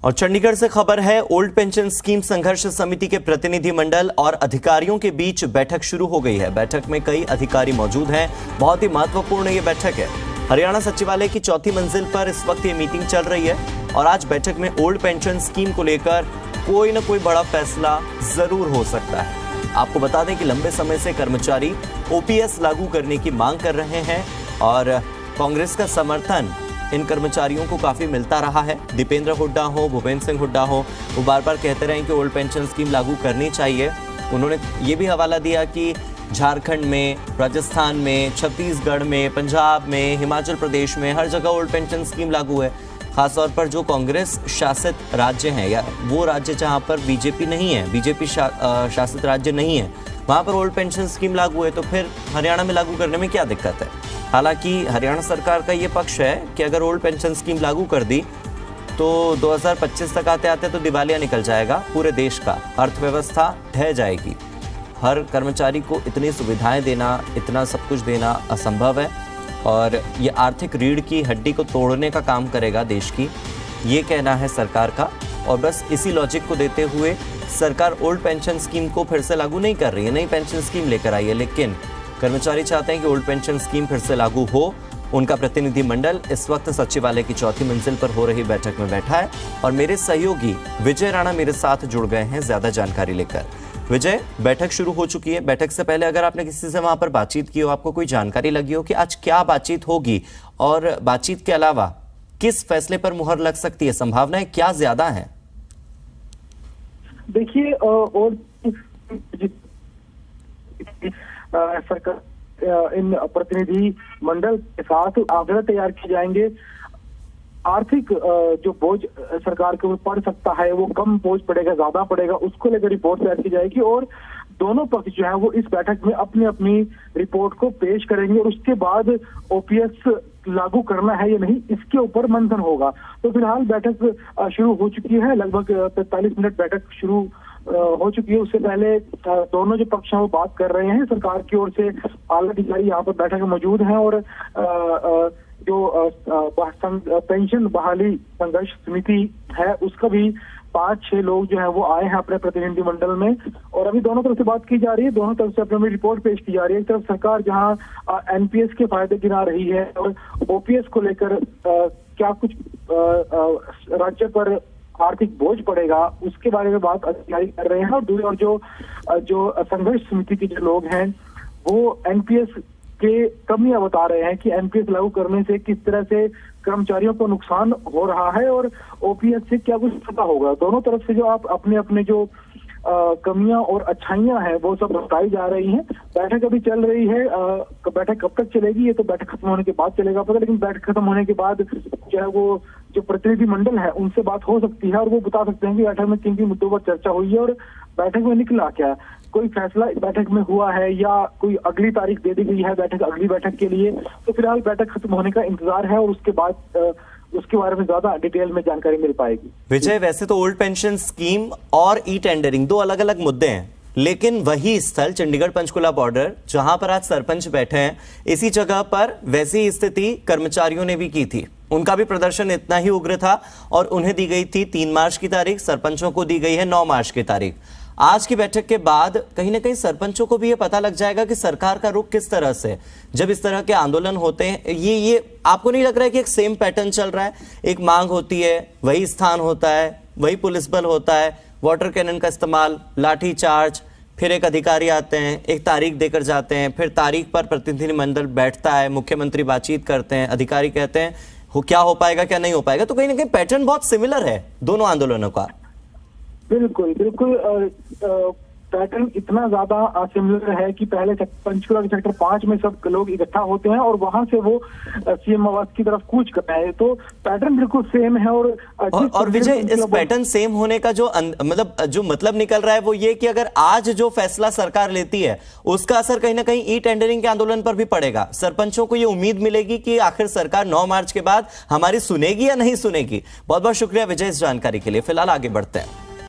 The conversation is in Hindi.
और चंडीगढ़ से खबर है, ओल्ड पेंशन स्कीम संघर्ष समिति के प्रतिनिधिमंडल और अधिकारियों के बीच बैठक शुरू हो गई है। बैठक में कई अधिकारी मौजूद हैं। बहुत ही महत्वपूर्ण ये बैठक है। हरियाणा सचिवालय की चौथी मंजिल पर इस वक्त ये मीटिंग चल रही है और आज बैठक में ओल्ड पेंशन स्कीम को लेकर कोई न कोई बड़ा फैसला जरूर हो सकता है। आपको बता दें कि लंबे समय से कर्मचारी ओपीएस लागू करने की मांग कर रहे हैं और कांग्रेस का समर्थन इन कर्मचारियों को काफी मिलता रहा है। दीपेंद्र हुड्डा हो, भूपेंद्र सिंह हुड्डा हो, वो बार बार कहते रहे कि ओल्ड पेंशन स्कीम लागू करनी चाहिए। उन्होंने ये भी हवाला दिया कि झारखंड में, राजस्थान में, छत्तीसगढ़ में, पंजाब में, हिमाचल प्रदेश में हर जगह ओल्ड पेंशन स्कीम लागू है। खासतौर पर जो कांग्रेस शासित राज्य हैं या वो राज्य जहां पर बीजेपी नहीं है, बीजेपी शासित राज्य नहीं है, वहां पर ओल्ड पेंशन स्कीम लागू है, तो फिर हरियाणा में लागू करने में क्या दिक्कत है। हालांकि हरियाणा सरकार का ये पक्ष है कि अगर ओल्ड पेंशन स्कीम लागू कर दी तो 2025 तक आते आते तो दिवालिया निकल जाएगा पूरे देश का, अर्थव्यवस्था ढह जाएगी। हर कर्मचारी को इतनी सुविधाएं देना, इतना सब कुछ देना असंभव है और ये आर्थिक रीढ़ की हड्डी को तोड़ने का काम करेगा देश की, ये कहना है सरकार का। और बस इसी लॉजिक को देते हुए सरकार ओल्ड पेंशन स्कीम को फिर से लागू नहीं कर रही है, नई पेंशन स्कीम लेकर आई है। लेकिन कर्मचारी चाहते हैं कि ओल्ड पेंशन स्कीम फिर से लागू हो। उनका प्रतिनिधिमंडल इस वक्त सचिवालय की चौथी मंजिल पर हो रही बैठक में बैठा है और मेरे सहयोगी विजय राणा मेरे साथ जुड़ गए हैं ज्यादा जानकारी लेकर। विजय, बैठक शुरू हो चुकी है। बैठक से पहले अगर आपने किसी से वहां पर बातचीत की हो, आपको कोई जानकारी लगी हो कि आज क्या बातचीत होगी और बातचीत के अलावा किस फैसले पर मुहर लग सकती है, संभावनाएं क्या ज्यादा है? देखिए, और सरकार इन प्रतिनिधि मंडल के साथ आंकड़े तैयार किए जाएंगे। आर्थिक जो बोझ सरकार के ऊपर पड़ सकता है वो कम बोझ पड़ेगा, ज्यादा पड़ेगा, उसको लेकर रिपोर्ट तैयार की जाएगी और दोनों पक्ष जो है वो इस बैठक में अपनी अपनी रिपोर्ट को पेश करेंगे और उसके बाद ओपीएस लागू करना है या नहीं, इसके ऊपर मंथन होगा। तो फिलहाल बैठक शुरू हो चुकी है, लगभग 45 मिनट बैठक शुरू हो चुकी है। उससे पहले दोनों जो पक्ष हैं वो बात कर रहे हैं। सरकार की ओर से आला अधिकारी यहाँ पर बैठक में मौजूद हैं और जो पेंशन बहाली संघर्ष समिति है उसका भी 5-6 लोग जो है वो आए हैं अपने प्रतिनिधिमंडल में और अभी दोनों तरफ से बात की जा रही है, दोनों तरफ से अपनी रिपोर्ट पेश की जा रही है। एक तरफ सरकार जहां एनपीएस के फायदे गिना रही है और ओपीएस को लेकर क्या कुछ राज्य पर आर्थिक बोझ पड़ेगा उसके बारे में बात अधिकारी कर रहे हैं और दूसरी ओर जो संघर्ष समिति के जो लोग हैं वो एनपीएस के कमियां बता रहे हैं कि एनपीएस लागू करने से किस तरह से कर्मचारियों को नुकसान हो रहा है और ओपीएस से क्या कुछ पता होगा। दोनों तरफ से जो आप अपने अपने जो कमियां और अच्छाइयां हैं वो सब बताई जा रही हैं। बैठक अभी चल रही है, बैठक कब तक चलेगी ये तो बैठक खत्म होने के बाद चलेगा पता, लेकिन बैठक खत्म होने के बाद जो है वो जो प्रतिनिधि मंडल है उनसे बात हो सकती है और वो बता सकते हैं कि बैठक में किन किन मुद्दों पर चर्चा हुई है और बैठक में निकला क्या, कोई फैसला बैठक में हुआ है या कोई अगली तारीख दे दी गई है बैठक अगली बैठक के लिए। तो फिलहाल बैठक खत्म होने का इंतजार है और उसके बाद उसके बारे में ज्यादा डिटेल में जानकारी मिल पाएगी। विजय, वैसे तो ओल्ड पेंशन स्कीम और ई टेंडरिंग दो अलग अलग मुद्दे हैं, लेकिन वही स्थल चंडीगढ़ पंचकुला बॉर्डर जहां पर आज सरपंच बैठे हैं, इसी जगह पर वैसी स्थिति कर्मचारियों ने भी की थी। उनका भी प्रदर्शन इतना ही उग्र था और उन्हें दी गई थी 3 मार्च की तारीख, सरपंचों को दी गई है 9 मार्च की तारीख। आज की बैठक के बाद कहीं ना कहीं सरपंचों को भी ये पता लग जाएगा कि सरकार का रुख किस तरह से, जब इस तरह के आंदोलन होते हैं, ये आपको नहीं लग रहा है कि एक सेम पैटर्न चल रहा है? एक मांग होती है, वही स्थान होता है, वही पुलिस बल होता है, वाटर कैनन का इस्तेमाल, लाठी चार्ज, फिर एक अधिकारी आते हैं, एक तारीख देकर जाते हैं, फिर तारीख पर प्रतिनिधिमंडल बैठता है, मुख्यमंत्री बातचीत करते हैं, अधिकारी कहते हैं क्या हो पाएगा क्या नहीं हो पाएगा। तो कहीं ना कहीं पैटर्न बहुत सिमिलर है दोनों आंदोलनों का। बिल्कुल पैटर्न इतना ज्यादा सिमिलर है कि पहले पंचकुला के सेक्टर 5 में सब लोग इकट्ठा होते हैं और वहां से वो सीएम आवास की तरफ कूच करते हैं। तो पैटर्न बिल्कुल सेम है और विजय, इस पैटर्न सेम होने का जो मतलब निकल रहा है वो ये कि अगर आज जो फैसला सरकार लेती है उसका असर कहीं ना कहीं ई टेंडरिंग के आंदोलन पर भी पड़ेगा। सरपंचों को ये उम्मीद मिलेगी कि आखिर सरकार 9 मार्च के बाद हमारी सुनेगी या नहीं सुनेगी। बहुत बहुत शुक्रिया विजय इस जानकारी के लिए। फिलहाल आगे बढ़ते हैं।